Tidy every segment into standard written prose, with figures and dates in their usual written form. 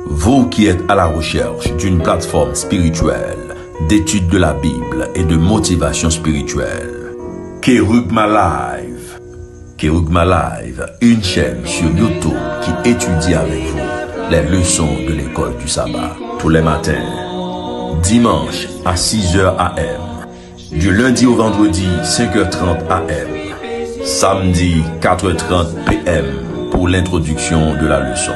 Vous qui êtes à la recherche d'une plateforme spirituelle, d'étude de la Bible et de motivation spirituelle, Kerugma Live. Kerugma Live, une chaîne sur YouTube qui étudie avec vous les leçons de l'école du sabbat tous les matins, dimanche à 6h AM, du lundi au vendredi 5h30 AM, samedi 4h30 PM pour l'introduction de la leçon.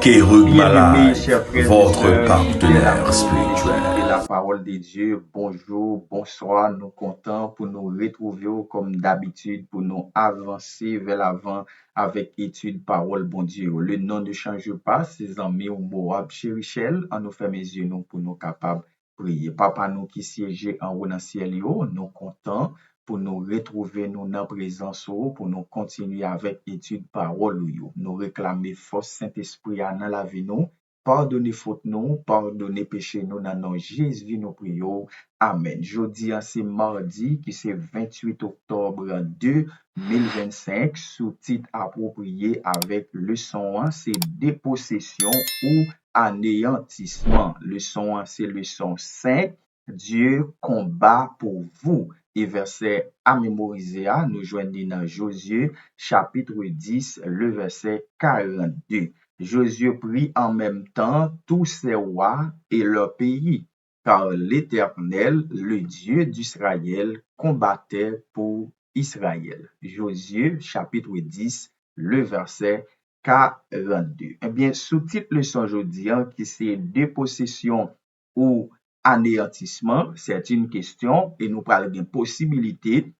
Kerugma Live, votre partenaire spirituel. Et la parole de Dieu, bonjour, bonsoir, nous comptons pour nous retrouver comme d'habitude, pour nous avancer vers l'avant avec étude parole bon Dieu. Le nom ne change pas, ses amis au Moab, chez Richel, en nous fait mes yeux nous pour nous capables de prier. Papa nous qui siège en haut dans le ciel, nous comptons pour nous retrouver nous dans la présence pour nous continuer avec étude parole nous réclamer force Saint-Esprit dans la vie nous. Pardonnez faute nous, pardonnez péché nous dans nos Jésus nous prions. Amen. Jeudi, c'est mardi qui c'est 28 octobre 2025, sous-titre approprié avec leçon 1, c'est dépossession ou anéantissement. Leçon 1, c'est leçon 5. Dieu combat pour vous. Et verset à mémoriser, nous joignons dans Josué chapitre 10, le verset 42. Josué prit en même temps tous ses rois et leur pays, car l'Éternel, le Dieu d'Israël, combattait pour Israël. Josué chapitre 10, le verset 42. Eh bien, sous-titre leçon aujourd'hui, qui c'est dépossession ou anéantissement, c'est une question et nous parlons d'une possibilité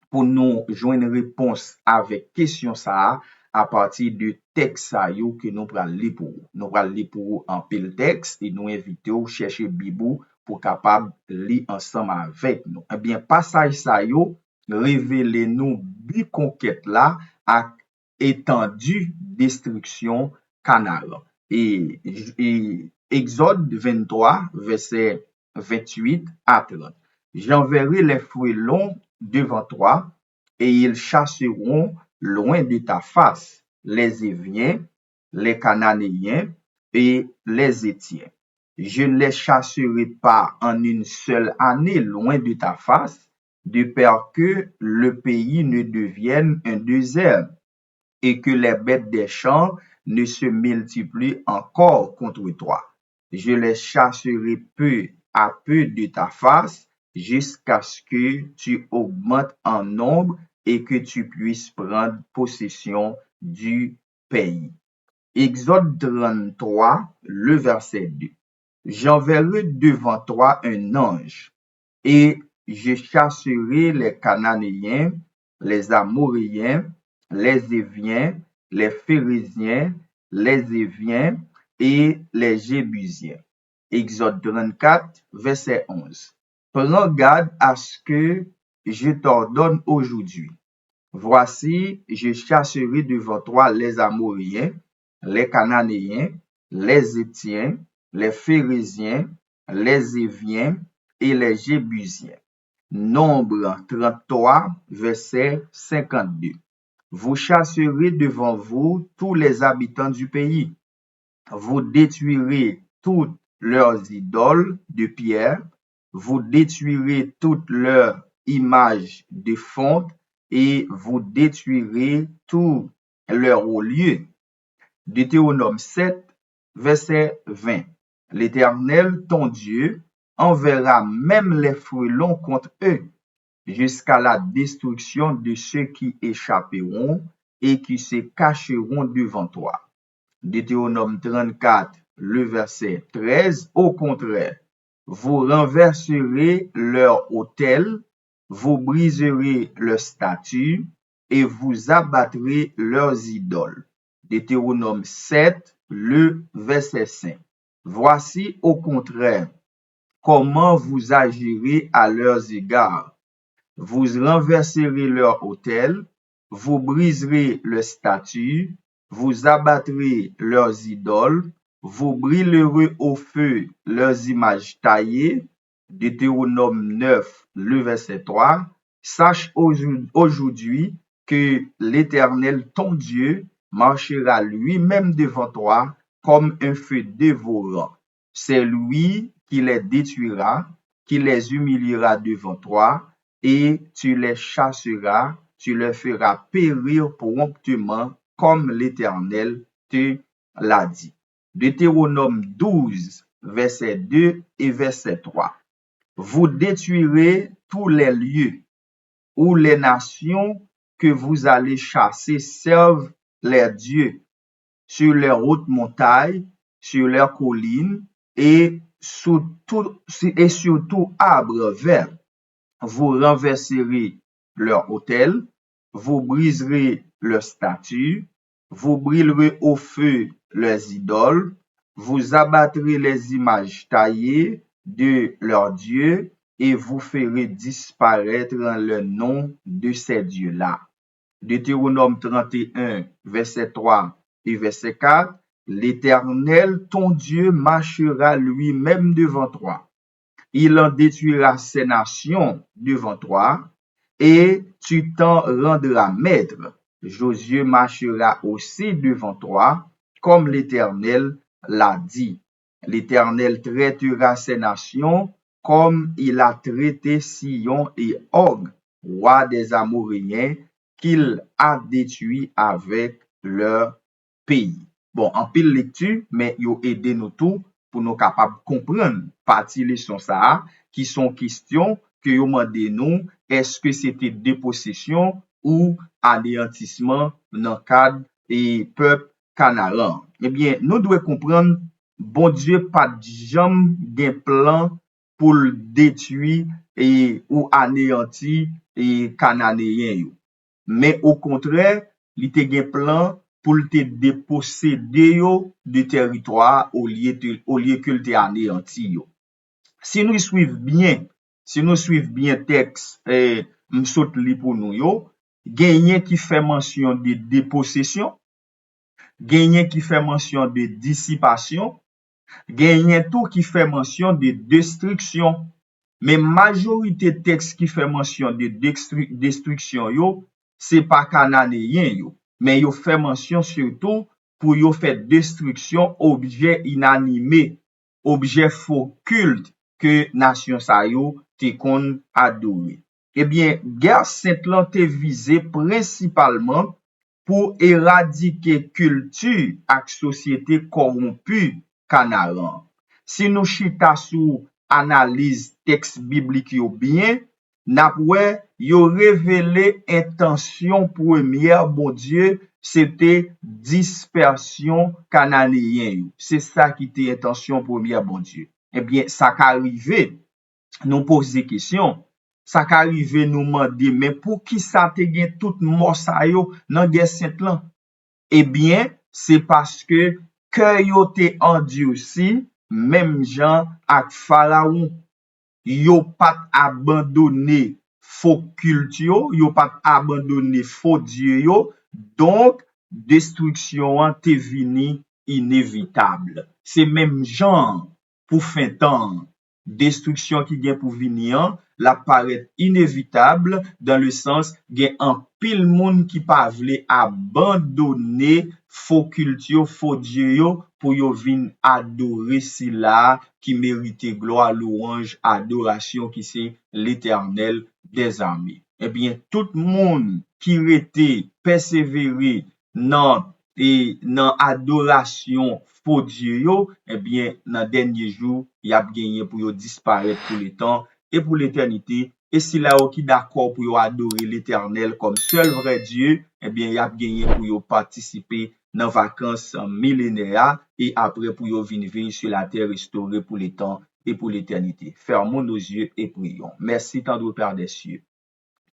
pour nous joindre une réponse avec question ça à partir du texte ça que nous prenons lire pour nous prenons lire pour en pile texte et nous invitons chercher Bible pour capable lire ensemble avec nous. Eh bien passage ça yo révèle nous biconquête là à étendue destruction Canaan et Exode 23 verset 28 à 30. J'enverrai les frelons devant toi, et ils chasseront loin de ta face les Éviens, les Cananéens et les Étiens. Je ne les chasserai pas en une seule année loin de ta face, de peur que le pays ne devienne un désert et que les bêtes des champs ne se multiplient encore contre toi. Je les chasserai peu à peu de ta face, jusqu'à ce que tu augmentes en nombre et que tu puisses prendre possession du pays. Exode 33, le verset 2. J'enverrai devant toi un ange, et je chasserai les Cananéens, les Amoréens, les Éviens, les Phérésiens, les Éviens et les Jébusiens. Exode 34, verset 11. Prends garde à ce que je t'ordonne aujourd'hui. Voici, je chasserai devant toi les Amoréens, les Cananéens, les Étiens, les Phérésiens, les Éviens et les Jébusiens. Nombre 33, verset 52. Vous chasserez devant vous tous les habitants du pays. Vous détruirez toutes leurs idoles de pierre. Vous détruirez toutes leurs images de fonte et vous détruirez tous leurs hauts lieux. Deutéronome 7, verset 20. L'Éternel, ton Dieu, enverra même les frelons contre eux, jusqu'à la destruction de ceux qui échapperont et qui se cacheront devant toi. Deutéronome 34, le verset 13, au contraire, vous renverserez leur autel, vous briserez leurs statues et vous abattrez leurs idoles. Deutéronome 7, le verset 5. Voici au contraire comment vous agirez à leurs égards. Vous renverserez leur autel, vous briserez leurs statues, vous abattrez leurs idoles, vous brûlerez au feu leurs images taillées. Deutéronome 9, le verset 3. Sache aujourd'hui que l'Éternel, ton Dieu, marchera lui-même devant toi comme un feu dévorant. C'est lui qui les détruira, qui les humiliera devant toi, et tu les chasseras, tu les feras périr promptement, comme l'Éternel te l'a dit. Deutéronome 12, verset 2 et verset 3. Vous détruirez tous les lieux où les nations que vous allez chasser servent les dieux, sur les hautes montagnes, sur les collines et sur tout arbre vert. Vous renverserez leurs autels, vous briserez leurs statues, vous brûlerez au feu leurs idoles, vous abattrez les images taillées de leurs dieux et vous ferez disparaître le nom de ces dieux-là. Deutéronome 31, verset 3 et verset 4, l'Éternel, ton Dieu, marchera lui-même devant toi. Il en détruira ces nations devant toi, et tu t'en rendras maître. Josué marchera aussi devant toi, comme l'Éternel l'a dit. L'Éternel traitera ces nations comme il a traité Sion et Og, roi des Amoréens, qu'il a détruit avec leur pays. Bon, en pile lecture, mais yo aidé nous tout pour nous capables comprendre partie leçon ça, qui sont questions que yo mandé nous, est-ce que c'était dépossession ou anéantissement dans le cadre et peuple Canaan. Eh bien, nous devons comprendre, bon Dieu pas jamais gen plan pour détruire ou anéantir et Cananéens. Mais au contraire, il te gen plan pour te déposséder de territoire au lieu que te anéanti yo. Si nous suivons bien texte m'saute li pour nous yo, genyen qui fait mention de dépossession, genyen qui fait mention de dissipation, genyen tout qui fait mention de destruction. Mais majorité texte qui fait mention de destruction yo, c'est pas cananéen yo, mais yo fait mention surtout pour yo fait destruction objet inanimé, objet faux culte que nation sa yo te kon adorer. Eh bien, guerre sainte lan te visé principalement pour éradiquer culture ak société corrompue Canaan. Si nous chita sous analyse texte biblique yo bien, napwe yo révélé intention première bon Dieu, c'était dispersion cananéen. C'est ça qui était intention première bon Dieu. Eh bien, ça qu'arrivé, nous poser question, ça qu'arrivé nous demander, mais pour qui ça te gen tout mort sa yo nan guerre sainte lan? Eh bien, c'est parce que yo te endurci, même Jean ak Pharaon, yo pat abandonné faux culte yo pat abandonné faux dieu yo, donc destruction te vini inévitable. C'est même Jean pour fin temps, destruction qui gen pour venir, la paraît inévitable dans le sens gen un pile monde qui pa vle abandonner faux culte faux dieu yo pour yo vin adorer si là qui mérite gloire, louange, adoration qui c'est l'Éternel des armées. Eh bien, tout le monde qui était persévéré dans adoration faux Dieu yo, eh bien, dans dernier jour, y a gagné pour yo disparaître pour le temps et pour l'éternité. Et si là qui d'accord pour yo adorer l'Éternel comme seul vrai Dieu, eh bien, y a gagné pour yo participer dans vacances millénaires et après pour yo venir sur la terre restaurée pour le temps et pour l'éternité. Fermons nos yeux et prions. Merci tendre Père des cieux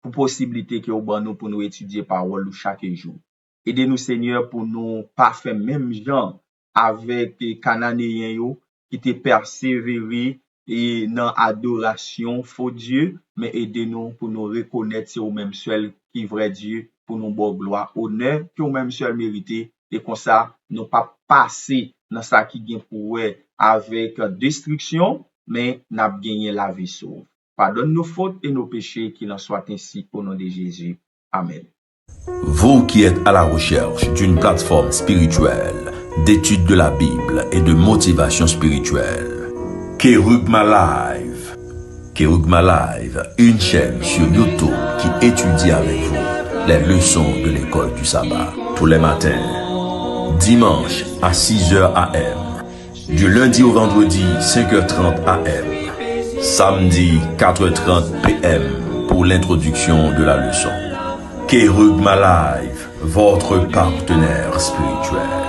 pour possibilité que vous ban nous pour nous étudier parole chaque jour. Aidez-nous Seigneur pour nous pas faire même gens avec Cananéens yo qui te persévérer et dans adoration faux Dieu, mais aidez-nous pour nous reconnaître c'est au même seul qui vrai Dieu pour nous bon gloire, honneur que au même seul mérité et comme ça nous pas passer dans ça qui gagne pour avec destruction, mais n'a gagné la vie sauve. Pardonne nos fautes et nos péchés, qu'il en soit ainsi au nom de Jésus. Amen. Vous qui êtes à la recherche d'une plateforme spirituelle, d'étude de la Bible et de motivation spirituelle. Kerugma Live. Kerugma Live, une chaîne sur YouTube qui étudie avec vous les leçons de l'école du sabbat tous les matins. Dimanche à 6h AM. Du lundi au vendredi 5h30 AM. Samedi 4h30 PM pour l'introduction de la leçon. Kerugma Live, votre partenaire spirituel.